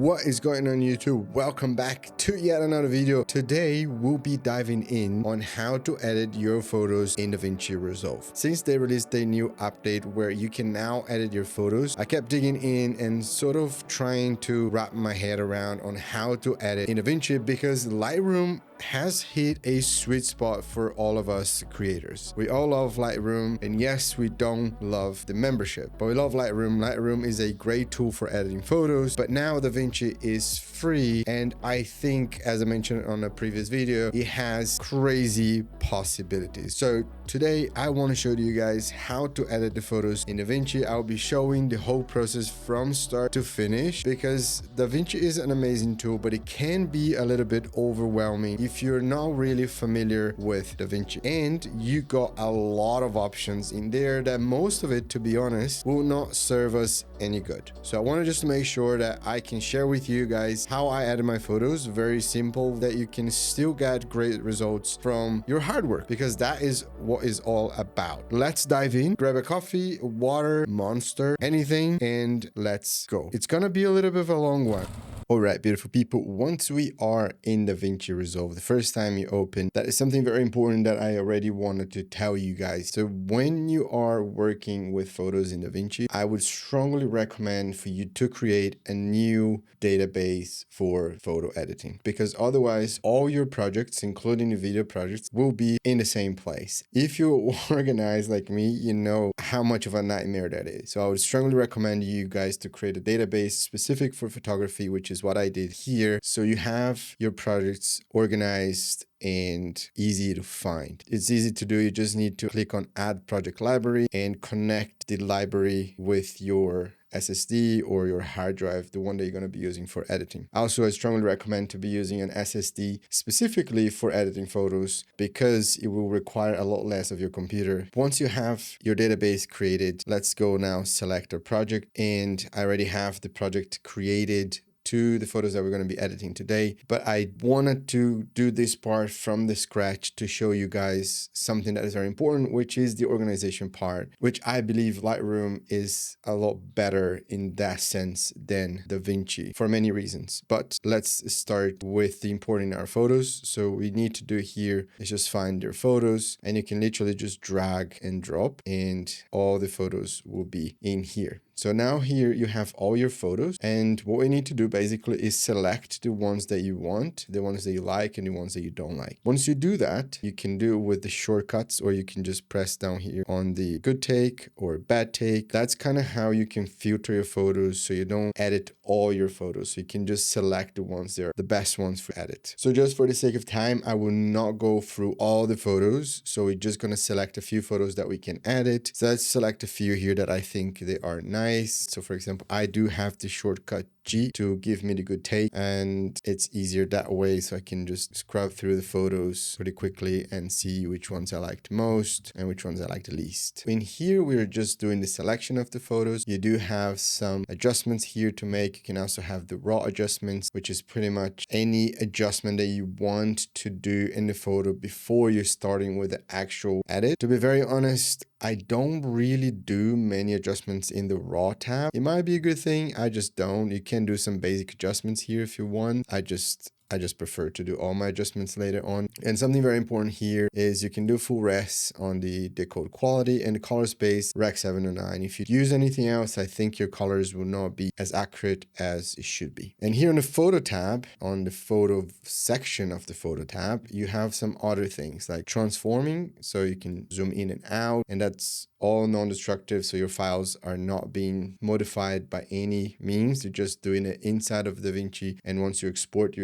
What is going on YouTube? Welcome back to yet another video. Today we'll be diving in on how to edit your photos in DaVinci Resolve. Since they released a new update where you can now edit your photos, I kept digging in and sort of trying to wrap my head around on how to edit in DaVinci because Lightroom has hit a sweet spot for all of us creators. We all love Lightroom, and yes, we don't love the membership, but we love Lightroom. Lightroom is a great tool for editing photos, but now DaVinci is free, and I think, as I mentioned on a previous video, it has crazy possibilities. So today I want to show you guys how to edit the photos in DaVinci. I'll be showing the whole process from start to finish because DaVinci is an amazing tool, but it can be a little bit overwhelming if you're not really familiar with DaVinci, and you got a lot of options in there that most of it, to be honest, will not serve us any good. So I wanted just to make sure that I can share with you guys how I edit my photos. Very simple, that you can still get great results from your hard work, because that is what is all about. Let's dive in. Grab a coffee, water, Monster, anything, and let's go. It's gonna be a little bit of a long one. All right, beautiful people, once we are in DaVinci Resolve, the first time you open, that is something very important that I already wanted to tell you guys. So when you are working with photos in DaVinci, I would strongly recommend for you to create a new database for photo editing, because otherwise all your projects, including the video projects, will be in the same place. If you're organized like me, you know how much of a nightmare that is. So I would strongly recommend you guys to create a database specific for photography, which is what I did here. So you have your projects organized and easy to find. It's easy to do. You just need to click on add project library and connect the library with your SSD or your hard drive, the one that you're going to be using for editing. Also, I strongly recommend to be using an SSD specifically for editing photos because it will require a lot less of your computer. Once you have your database created, let's go now select our project, and I already have the project created to the photos that we're going to be editing today, but I wanted to do this part from the scratch to show you guys something that is very important, which is the organization part, which I believe Lightroom is a lot better in that sense than DaVinci for many reasons. But let's start with the importing our photos. So we need to do here is just find your photos, and you can literally just drag and drop, and all the photos will be in here. So now here you have all your photos, and what we need to do basically is select the ones that you want, the ones that you like, and the ones that you don't like. Once you do that, you can do it with the shortcuts, or you can just press down here on the good take or bad take. That's kind of how you can filter your photos so you don't edit all your photos. So you can just select the ones that are the best ones for edit. So just for the sake of time, I will not go through all the photos. So we're just going to select a few photos that we can edit. So let's select a few here that I think they are nice. So for example, I do have the shortcut G to give me the good take, and it's easier that way, so I can just scrub through the photos pretty quickly and see which ones I liked most and which ones I liked the least. In here, we're just doing the selection of the photos. You do have some adjustments here to make. You can also have the raw adjustments, which is pretty much any adjustment that you want to do in the photo before you're starting with the actual edit. To be very honest, I don't really do many adjustments in the raw tab. It might be a good thing, I just don't. You can do some basic adjustments here if you want. I just prefer to do all my adjustments later on. And something very important here is you can do full res on the decode quality and the color space Rec 709. If you use anything else, I think your colors will not be as accurate as it should be. And here on the photo tab, on the photo section of the photo tab, you have some other things like transforming. So you can zoom in and out, and that's all non-destructive, so your files are not being modified by any means. You're just doing it inside of DaVinci, and once you export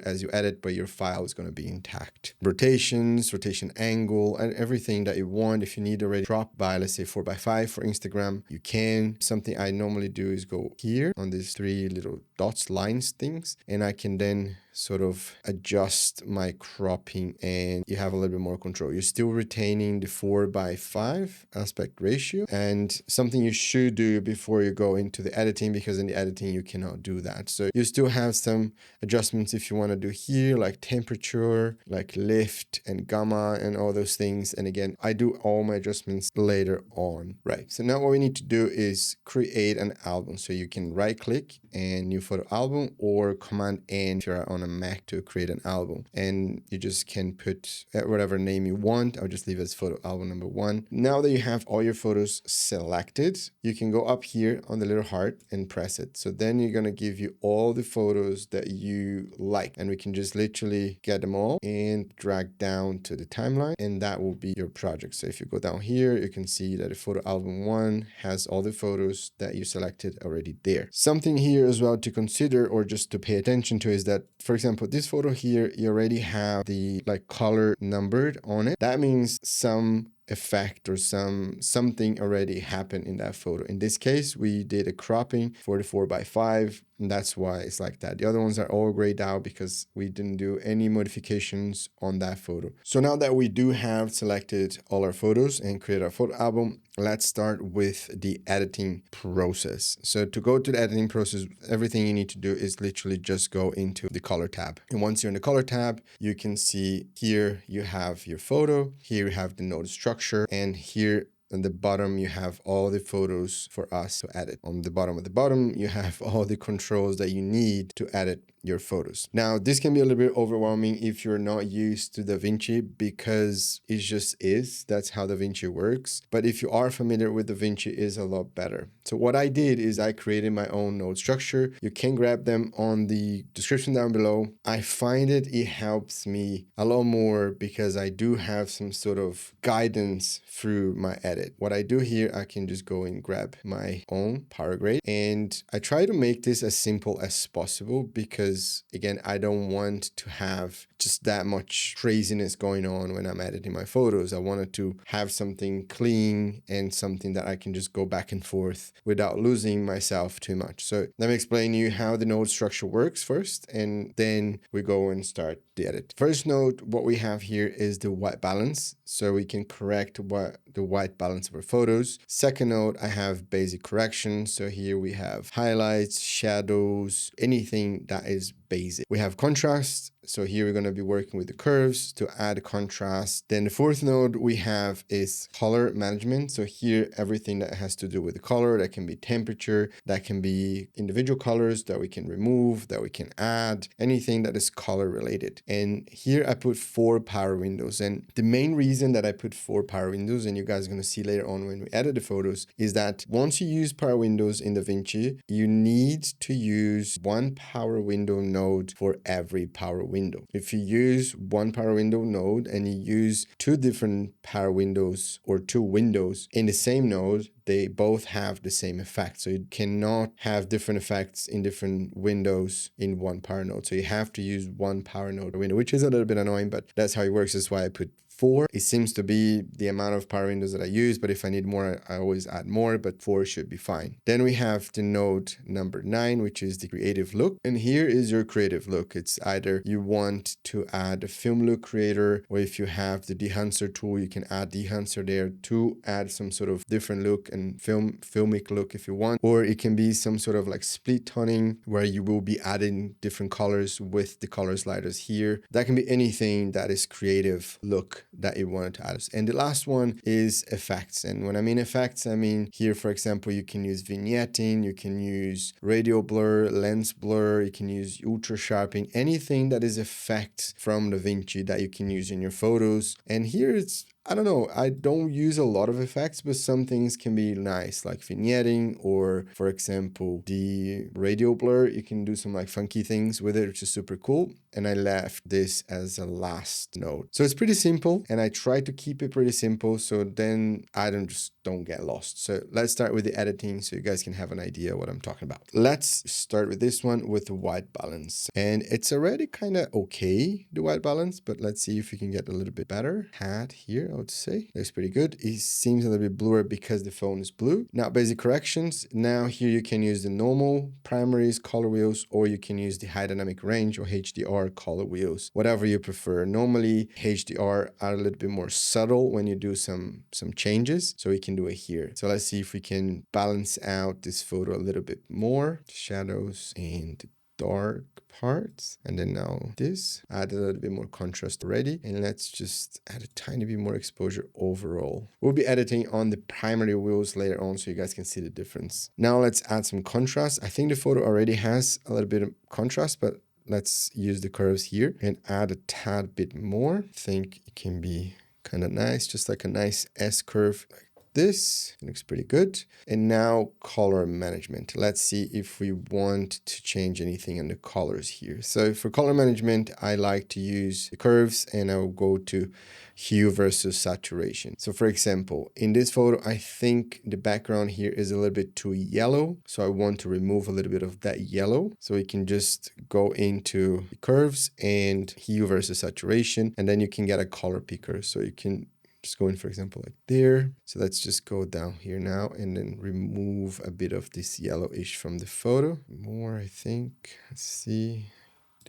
as you edit, but your file is going to be intact. Rotations, rotation angle, and everything that you want. If you need already crop by, let's say 4:5 for Instagram, you can. Something I normally do is go here on these three little dots, lines things, and I can then sort of adjust my cropping and you have a little bit more control. You're still retaining the 4:5 aspect ratio, and something you should do before you go into the editing, because in the editing you cannot do that. So you still have some adjustments if you want to do here, like temperature, like lift and gamma and all those things. And again, I do all my adjustments later on. Right, so now what we need to do is create an album. So you can right click and new photo album, or Command N if you're on a Mac to create an album, and you just can put whatever name you want. I'll just leave it as photo album number 1. Now that you have all your photos selected, you can go up here on the little heart and press it. So then you're going to give you all the photos that you like, and we can just literally get them all and drag down to the timeline, and that will be your project. So if you go down here, you can see that the photo album 1 has all the photos that you selected already there. Something here as well to consider, or just to pay attention to, is that, for example, this photo here, you already have the like color numbered on it. That means some effect or something already happened in that photo. In this case, we did a cropping for the 4:5, and that's why it's like that. The other ones are all grayed out because we didn't do any modifications on that photo. So now that we do have selected all our photos and create our photo album, let's start with the editing process. So to go to the editing process, everything you need to do is literally just go into the color tab. And once you're in the color tab, you can see here you have your photo, here you have the node structure, and here on the bottom, you have all the photos for us to edit. On the bottom, you have all the controls that you need to edit your photos. Now, this can be a little bit overwhelming if you're not used to DaVinci, because it just is. That's how DaVinci works. But if you are familiar with DaVinci, it is a lot better. So what I did is I created my own node structure. You can grab them on the description down below. I find it helps me a lot more because I do have some sort of guidance through my edit. What I do here, I can just go and grab my own power grade, and I try to make this as simple as possible because, again, I don't want to have just that much craziness going on when I'm editing my photos. I wanted to have something clean and something that I can just go back and forth without losing myself too much. So let me explain to you how the node structure works first, and then we go and start the edit. First note, what we have here is the white balance. So we can correct the white balance of our photos. Second note, I have basic correction. So here we have highlights, shadows, anything that is basic. We have contrast. So here we're going to be working with the curves to add contrast. Then the fourth node we have is color management. So here, everything that has to do with the color, that can be temperature, that can be individual colors that we can remove, that we can add, anything that is color related. And here I put 4 power windows. And the main reason that I put 4 power windows, and you guys are going to see later on when we edit the photos, is that once you use power windows in DaVinci, you need to use 1 power window node for every power window. If you use 1 power window node and you use 2 different power windows or 2 windows in the same node, they both have the same effect. So you cannot have different effects in different windows in 1 power node. So you have to use 1 power node window, which is a little bit annoying, but that's how it works. That's why I put 4. It seems to be the amount of power windows that I use, but if I need more, I always add more, but 4 should be fine. Then we have the node number 9, which is the creative look. And here is your creative look. It's either you want to add a film look creator, or if you have the dehancer tool, you can add dehancer there to add some sort of different look and filmic look if you want. Or it can be some sort of like split toning where you will be adding different colors with the color sliders here. That can be anything that is creative look that you wanted to add. And the last one is effects. And when I mean effects, I mean here, for example, you can use vignetting, you can use radial blur, lens blur, you can use ultra sharpening, anything that is effects from DaVinci that you can use in your photos. And here it's, I don't know, I don't use a lot of effects, but some things can be nice, like vignetting, or for example, the radial blur. You can do some like funky things with it, which is super cool. And I left this as a last node. So it's pretty simple, and I try to keep it pretty simple so then I don't get lost. So let's start with the editing so you guys can have an idea what I'm talking about. Let's start with this one with the white balance. And it's already kind of okay, the white balance, but let's see if we can get a little bit better. Hat here. I would say. Looks pretty good. It seems a little bit bluer because the phone is blue. Now, basic corrections. Now here you can use the normal primaries, color wheels, or you can use the high dynamic range or HDR color wheels, whatever you prefer. Normally, HDR are a little bit more subtle when you do some changes, so we can do it here. So let's see if we can balance out this photo a little bit more. Shadows and dark parts, and then now this, add a little bit more contrast already, and let's just add a tiny bit more exposure overall. We'll be editing on the primary wheels later on so you guys can see the difference. Now let's add some contrast. I think the photo already has a little bit of contrast, but let's use the curves here and add a tad bit more. I think it can be kind of nice, just like a nice S curve. This looks pretty good. And now color management. Let's see if we want to change anything in the colors here. So for color management, I like to use the curves, and I'll go to hue versus saturation. So for example, in this photo, I think the background here is a little bit too yellow. So I want to remove a little bit of that yellow. So we can just go into the curves and hue versus saturation, and then you can get a color picker. So you can just go in, for example, like there. So let's just go down here now and then remove a bit of this yellowish from the photo. More, I think. Let's see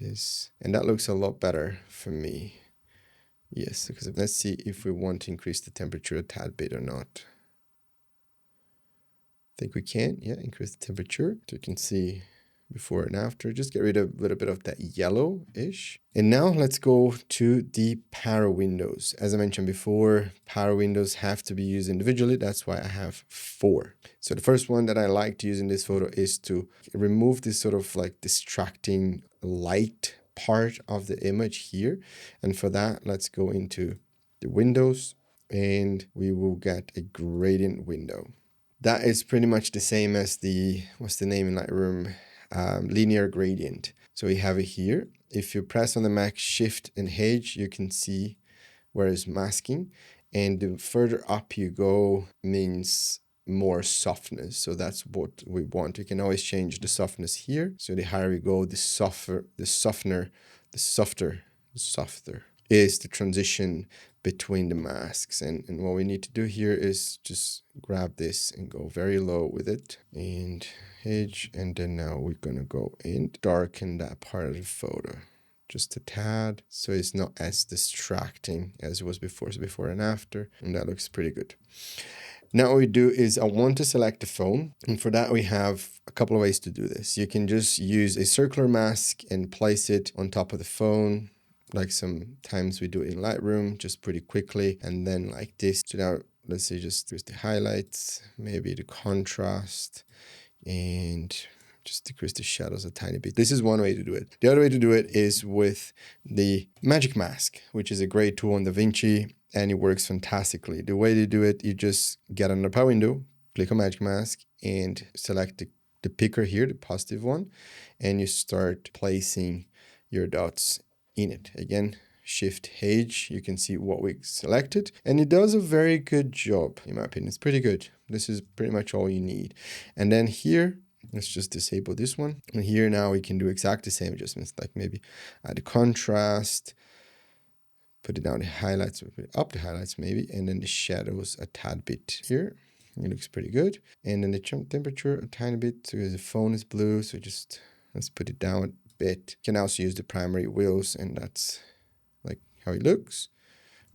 this. And that looks a lot better for me. Yes, because let's see if we want to increase the temperature a tad bit or not. I think we can, yeah, increase the temperature. So you can see before and after. Just get rid of a little bit of that yellow-ish. And now let's go to the power windows. As I mentioned before, power windows have to be used individually. That's why I have 4. So the first one that I like to use in this photo is to remove this sort of like distracting light part of the image here. And for that, let's go into the windows and we will get a gradient window. That is pretty much the same as the, what's the name in Lightroom? Linear gradient. So we have it here. If you press on the Mac Shift and H, you can see where it's masking. And the further up you go means more softness. So that's what we want. You can always change the softness here. So the higher you go, the softer is the transition between the masks. And what we need to do here is just grab this and go very low with it and edge. And then now we're going to go and darken that part of the photo just a tad, so it's not as distracting as it was before. So before and after, and that looks pretty good. Now what we do is I want to select the phone, and for that we have a couple of ways to do this. You can just use a circular mask and place it on top of the phone, like sometimes we do it in Lightroom, just pretty quickly, and then like this. So now let's say just use the highlights, maybe the contrast, and just decrease the shadows a tiny bit. This is one way to do it. The other way to do it is with the magic mask, which is a great tool on DaVinci, and it works fantastically. The way to do it, you just get on the power window, click on magic mask, and select the picker here, the positive one, and you start placing your dots in it. Again, Shift H, you can see what we selected, and it does a very good job, in my opinion. It's pretty good. This is pretty much all you need. And then here, let's just disable this one. And here now we can do exactly the same adjustments, like maybe add the contrast, put it down the highlights, put it up the highlights maybe, and then the shadows a tad bit here. It looks pretty good. And then the temperature a tiny bit, so the phone is blue, so just let's put it down a bit. You can also use the primary wheels, and that's like how it looks.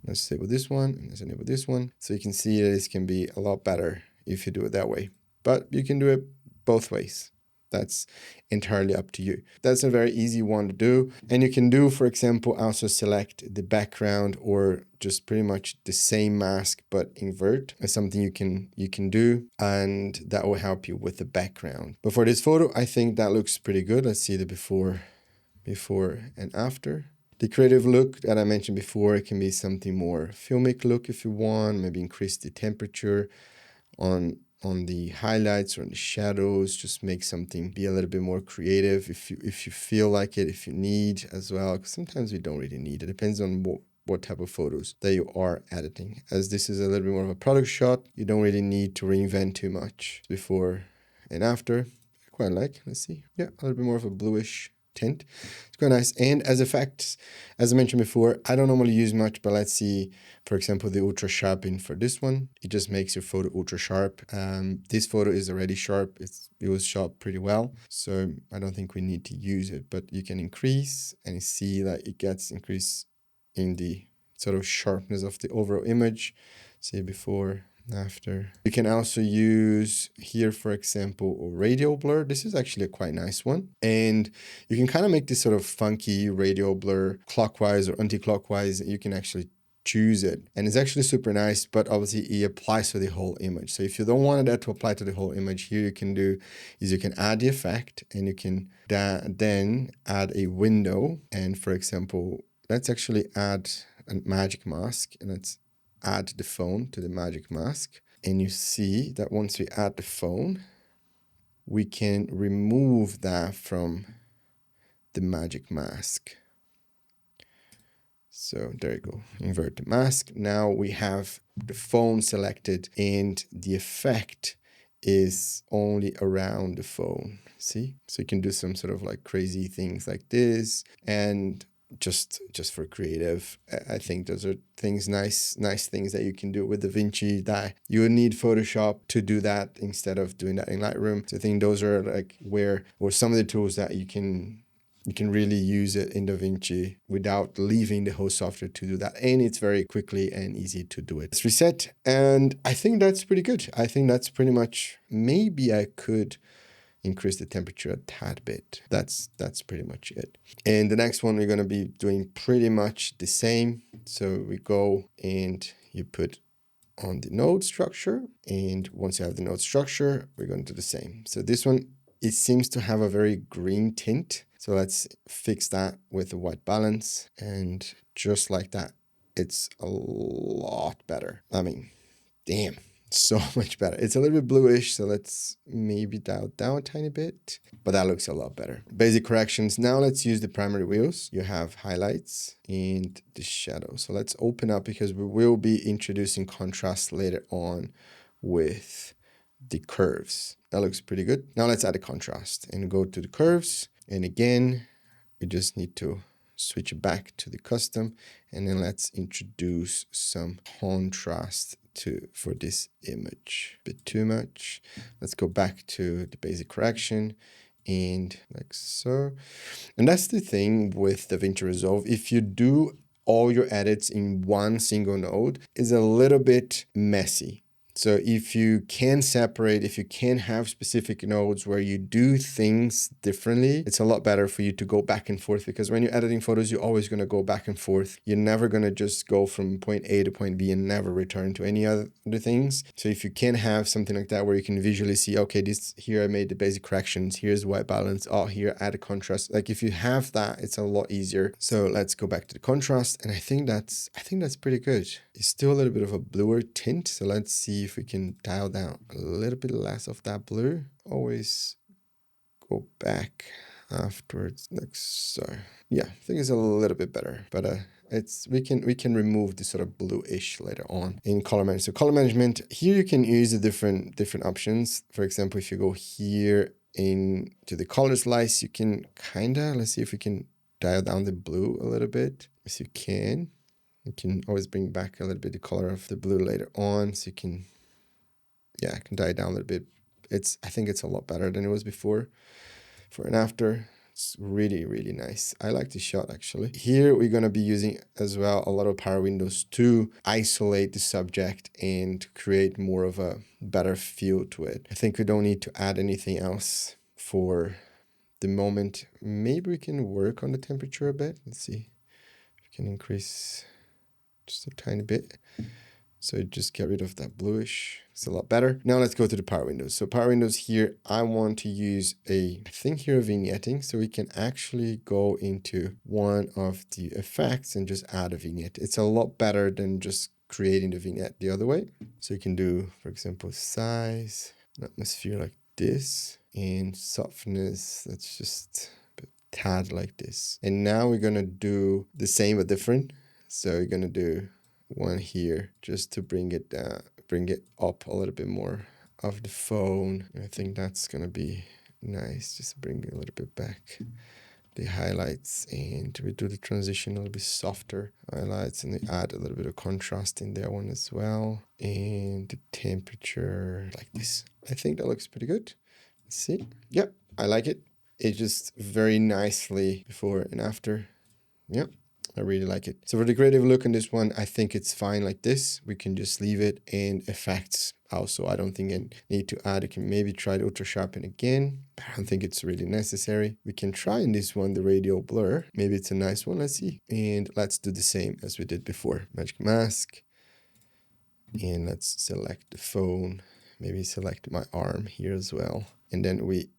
Let's disable this one, and let's enable this one. So you can see that this can be a lot better if you do it that way. But you can do it both ways. That's entirely up to you. That's a very easy one to do. And you can do, for example, also select the background or just pretty much the same mask, but invert. It's something you can do, and that will help you with the background. But for this photo, I think that looks pretty good. Let's see the before and after. The creative look that I mentioned before, it can be something more filmic look if you want, maybe increase the temperature on the highlights or on the shadows, just make something be a little bit more creative if you feel like it, if you need as well, because sometimes we don't really need it. It depends on what type of photos that you are editing. As this is a little bit more of a product shot, you don't really need to reinvent too much. Before and after, I quite like, let's see. Yeah, a little bit more of a bluish tint. It's quite nice. And as effects, as I mentioned before, I don't normally use much, but let's see, for example, the ultra sharpen for this one. It just makes your photo ultra sharp. This photo is already sharp. It was sharp pretty well, so I don't think we need to use it, but you can increase and you see that it gets increased in the sort of sharpness of the overall image. See before, after. You can also use here, for example, a radial blur. This is actually a quite nice one. And you can kind of make this sort of funky radial blur clockwise or anti-clockwise. You can actually choose it. And it's actually super nice, but obviously it applies to the whole image. So if you don't want that to apply to the whole image, here you can do is you can add the effect and you can then add a window. And for example, let's actually add a magic mask, and let's add the phone to the magic mask. And you see that once we add the phone, we can remove that from the magic mask. So there you go, invert the mask. Now we have the phone selected and the effect is only around the phone, see? So you can do some sort of like crazy things like this, and just for creative, I think those are things, nice things that you can do with DaVinci that you would need Photoshop to do that instead of doing that in Lightroom. So I think those are like or some of the tools that you can really use it in DaVinci without leaving the whole software to do that. And it's very quickly and easy to do it. Let's reset. And I think that's pretty good. I think that's pretty much, maybe I could increase the temperature a tad bit. That's pretty much it. And the next one, we're going to be doing pretty much the same. So we go and you put on the node structure. And once you have the node structure, we're going to do the same. So this one, it seems to have a very green tint. So let's fix that with a white balance. And just like that, it's a lot better. I mean, damn, so much better. It's a little bit bluish, so let's maybe dial down a tiny bit, but that looks a lot better. Basic corrections. Now let's use the primary wheels. You have highlights and the shadow. So let's open up because we will be introducing contrast later on with the curves. That looks pretty good. Now let's add a contrast and go to the curves. And again, we just need to switch it back to the custom, and then let's introduce some contrast for this image. A bit too much. Let's go back to the basic correction and like so. And that's the thing with DaVinci Resolve. If you do all your edits in one single node, it's a little bit messy. So if you can separate, if you can have specific nodes where you do things differently, it's a lot better for you to go back and forth, because when you're editing photos, you're always going to go back and forth. You're never going to just go from point A to point B and never return to any other things. So if you can have something like that where you can visually see, okay, here I made the basic corrections, here's white balance, oh, here add a contrast. Like if you have that, it's a lot easier. So let's go back to the contrast, and I think that's pretty good. It's still a little bit of a bluer tint, so let's see if we can dial down a little bit less of that blue. Always go back afterwards, like so. Yeah, I think it's a little bit better, but we can remove this sort of bluish later on in color management. So color management, here you can use the different options. For example, if you go here into the color slice, you can let's see if we can dial down the blue a little bit. Yes, you can. You can always bring back a little bit the color of the blue later on, so you can, yeah, I can dial it down a little bit. I think it's a lot better than it was before. For and after, it's really, really nice. I like this shot actually. Here we're gonna be using as well a lot of power windows to isolate the subject and create more of a better feel to it. I think we don't need to add anything else for the moment. Maybe we can work on the temperature a bit. Let's see if we can increase just a tiny bit. So just get rid of that bluish. It's a lot better. Now let's go to the power windows. So power windows here, I want to use I think here vignetting. So we can actually go into one of the effects and just add a vignette. It's a lot better than just creating the vignette the other way. So you can do, for example, size, an atmosphere like this, and softness, that's just a tad like this. And now we're gonna do the same but different. So you're gonna do one here just to bring it down, bring it up a little bit more of the phone. I think that's gonna be nice, just to bring it a little bit back the highlights, and we do the transition a little bit softer highlights, and we add a little bit of contrast in that one as well. And the temperature like this. I think that looks pretty good. Let's see. Yep, I like it. It's just very nicely before and after. Yep, I really like it. So for the creative look on this one, I think it's fine like this. We can just leave it, and effects also, I don't think I need to add. I can maybe try to ultra sharpen again, but I don't think it's really necessary. We can try in this one, the radial blur. Maybe it's a nice one, let's see. And let's do the same as we did before. Magic mask. And let's select the phone. Maybe select my arm here as well. And then we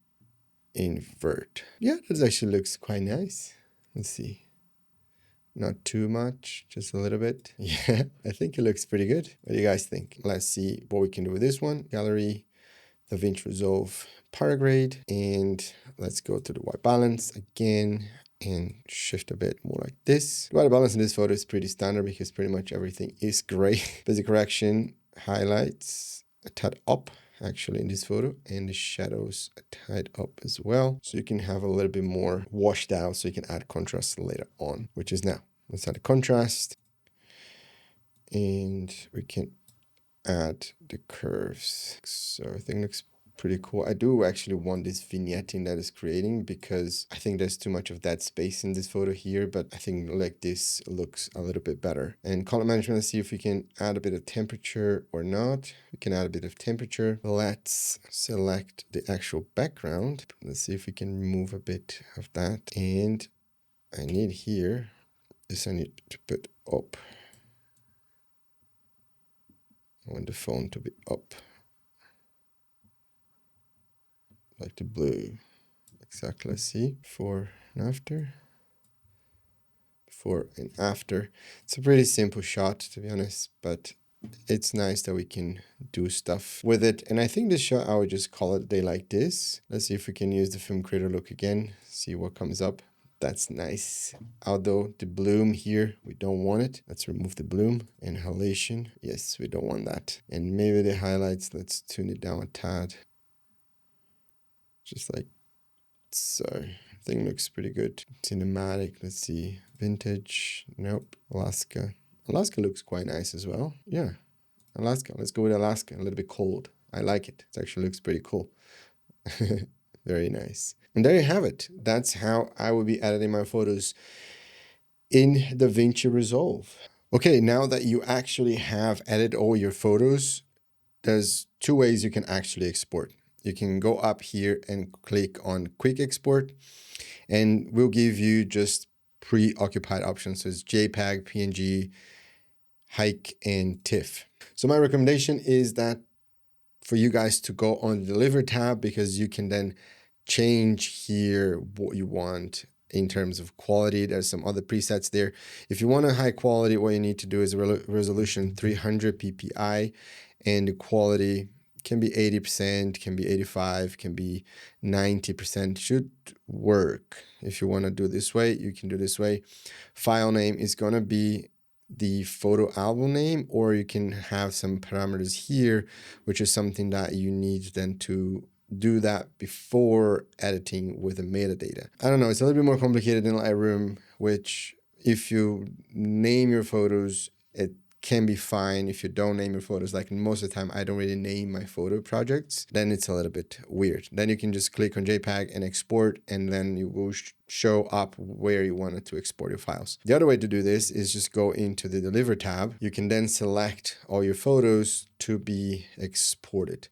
invert. Yeah, that actually looks quite nice. Let's see. Not too much, just a little bit. Yeah, I think it looks pretty good. What do you guys think? Let's see what we can do with this one. Gallery, DaVince Resolve, Paragrade, and let's go to the white balance again and shift a bit more like this. The white balance in this photo is pretty standard because pretty much everything is gray. Basic correction, highlights, a tad up actually in this photo, and the shadows are tied up as well, so you can have a little bit more washed out, so you can add contrast later on, which is now. Let's add a contrast, and we can add the curves. So I think it looks pretty cool. I do actually want this vignetting that is creating, because I think there's too much of that space in this photo here, but I think like this looks a little bit better. And color management, let's see if we can add a bit of temperature or not. We can add a bit of temperature. Let's select the actual background. Let's see if we can remove a bit of that. And I need here, this I need to put up. I want the phone to be up. Like the blue. Exactly. Let's see. Before and after. Before and after. It's a pretty simple shot, to be honest, but it's nice that we can do stuff with it. And I think this shot, I would just call it a day like this. Let's see if we can use the film creator look again. See what comes up. That's nice. Although the bloom here, we don't want it. Let's remove the bloom. And halation. Yes, we don't want that. And maybe the highlights, let's tune it down a tad. Just like so. I think it looks pretty good. Cinematic, let's see. Vintage, nope. Alaska. Alaska looks quite nice as well. Yeah, Alaska. Let's go with Alaska. A little bit cold. I like it. It actually looks pretty cool. Very nice. And there you have it. That's how I will be editing my photos in DaVinci Resolve. Okay, now that you actually have edited all your photos, there's two ways you can actually export. You can go up here and click on quick export, and we'll give you just preoccupied options. So it's JPEG, PNG, hike, and TIFF. So my recommendation is that for you guys to go on the deliver tab, because you can then change here what you want in terms of quality. There's some other presets there. If you want a high quality, what you need to do is resolution 300 ppi, and the quality can be 80%, can be 85, can be 90%, should work. If you want to do this way, you can do this way. File name is going to be the photo album name, or you can have some parameters here, which is something that you need then to do that before editing with the metadata. I don't know, it's a little bit more complicated in Lightroom, which if you name your photos, it can be fine. If you don't name your photos, like most of the time I don't really name my photo projects, then it's a little bit weird. Then you can just click on JPEG and export, and then you will show up where you wanted to export your files. The other way to do this is just go into the deliver tab. You can then select all your photos to be exported.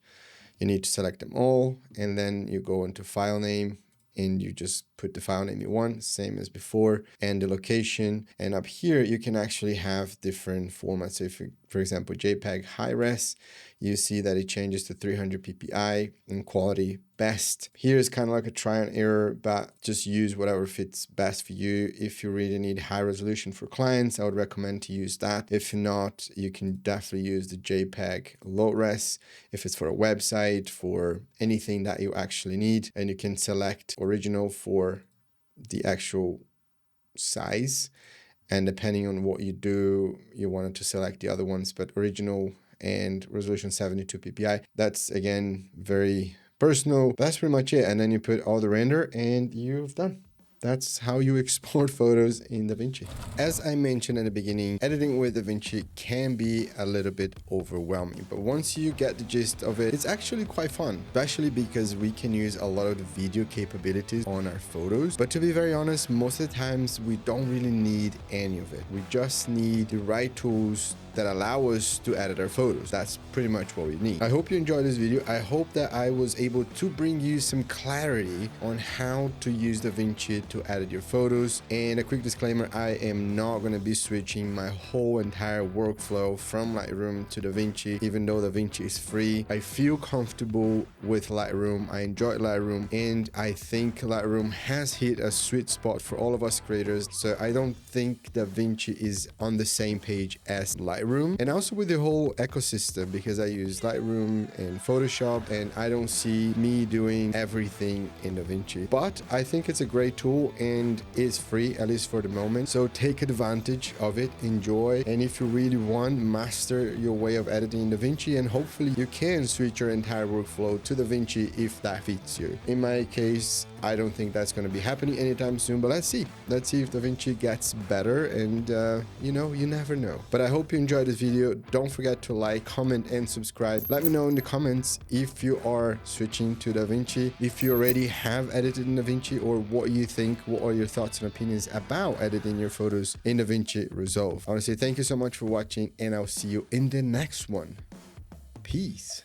You need to select them all, and then you go into file name, and you just put the file name you want, same as before, and the location. And up here, you can actually have different formats. So if you, for example, JPEG high res, you see that it changes to 300 ppi and quality best. Here is kind of like a try and error, but just use whatever fits best for you. If you really need high resolution for clients, I would recommend to use that. If not, you can definitely use the JPEG low res if it's for a website, for anything that you actually need. And you can select original for the actual size, and depending on what you do, you wanted to select the other ones, but original and resolution 72 ppi. That's again very personal. That's pretty much it. And then you put all the render, and you've done. That's how you export photos in DaVinci. As I mentioned at the beginning, editing with DaVinci can be a little bit overwhelming, but once you get the gist of it, it's actually quite fun, especially because we can use a lot of the video capabilities on our photos. But to be very honest, most of the times we don't really need any of it. We just need the right tools that allow us to edit our photos. That's pretty much what we need. I hope you enjoyed this video. I hope that I was able to bring you some clarity on how to use DaVinci to edit your photos. And a quick disclaimer, I am not going to be switching my whole entire workflow from Lightroom to DaVinci, even though DaVinci is free. I feel comfortable with Lightroom. I enjoy Lightroom, and I think Lightroom has hit a sweet spot for all of us creators. So I don't think DaVinci is on the same page as Lightroom. And also with the whole ecosystem, because I use Lightroom and Photoshop, and I don't see me doing everything in DaVinci. But I think it's a great tool and it's free, at least for the moment. So take advantage of it, enjoy. And if you really want, master your way of editing in DaVinci, and hopefully you can switch your entire workflow to DaVinci if that fits you. In my case, I don't think that's going to be happening anytime soon, but let's see. Let's see if DaVinci gets better, and you know, you never know. But I hope you enjoyed this video. Don't forget to like, comment, and subscribe. Let me know in the comments if you are switching to DaVinci, if you already have edited in DaVinci, or what you think. What are your thoughts and opinions about editing your photos in DaVinci Resolve? I want to say thank you so much for watching, and I'll see you in the next one. Peace.